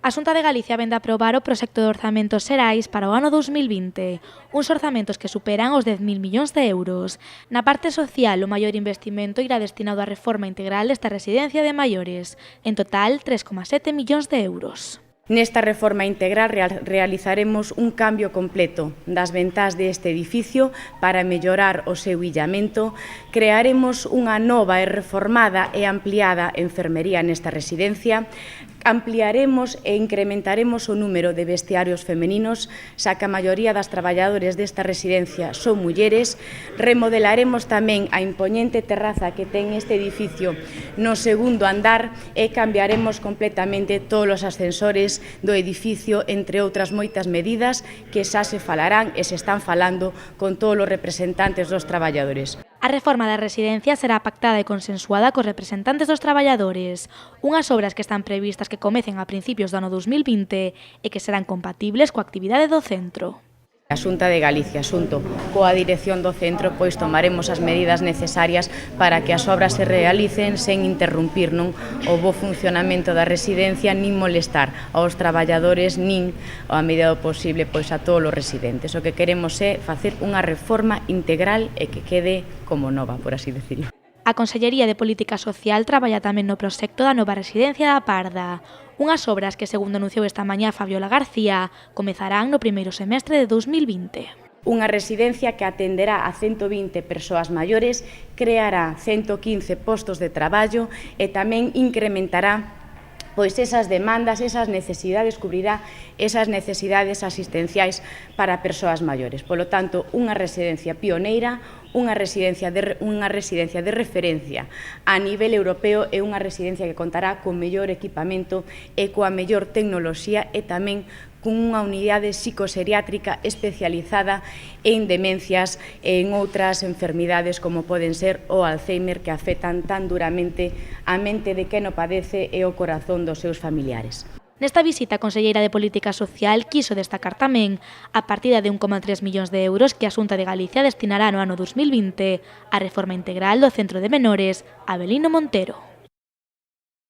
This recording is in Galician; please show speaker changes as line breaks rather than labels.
A Xunta de Galicia vén de aprobar o proxecto de orzamentos xerais para o ano 2020, uns orzamentos que superan os 10.000 millóns de euros. Na parte social, o maior investimento irá destinado á reforma integral desta residencia de maiores, en total 3,7 millóns de euros.
Nesta reforma integral realizaremos un cambio completo das ventás deste edificio para mellorar o seu illamento, crearemos unha nova e reformada e ampliada enfermería nesta residencia, ampliaremos e incrementaremos o número de vestiarios femeninos, xa que a maioría das traballadores desta residencia son mulleres, remodelaremos tamén a impoñente terraza que ten este edificio no segundo andar e cambiaremos completamente todos os ascensores do edificio, entre outras moitas medidas que xa se falarán e se están falando con todos os representantes dos traballadores.
A reforma da residencia será pactada e consensuada cos representantes dos traballadores, unhas obras que están previstas que comecen a principios do ano 2020 e que serán compatibles coa actividade do centro.
A Xunta de Galicia, xunto coa dirección do centro, pois tomaremos as medidas necesarias para que as obras se realicen sen interrumpir non o bo funcionamento da residencia, nin molestar aos traballadores, nin, a medida do posible, pois a todos os residentes. O que queremos é facer unha reforma integral e que quede como nova, por así decirlo.
A Consellería de Política Social traballa tamén no proxecto da nova residencia da Parda, unhas obras que, segundo anunciou esta mañá Fabiola García, comezarán no primeiro semestre de 2020.
Unha residencia que atenderá a 120 persoas maiores, creará 115 postos de traballo e tamén incrementará pois esas demandas, esas necesidades, cubrirá esas necesidades asistenciais para persoas maiores. Polo tanto, unha residencia pioneira, unha residencia de referencia a nivel europeo e unha residencia que contará con mellor equipamento e coa mellor tecnoloxía e tamén cunha unidade psicoseriátrica especializada en demencias e en outras enfermidades como poden ser o Alzheimer, que afectan tan duramente a mente de quen o padece e o corazón dos seus familiares.
Nesta visita, a conselleira de Política Social quiso destacar tamén a partida de 1,3 millóns de euros que a Xunta de Galicia destinará no ano 2020 á reforma integral do Centro de Menores Avelino Montero.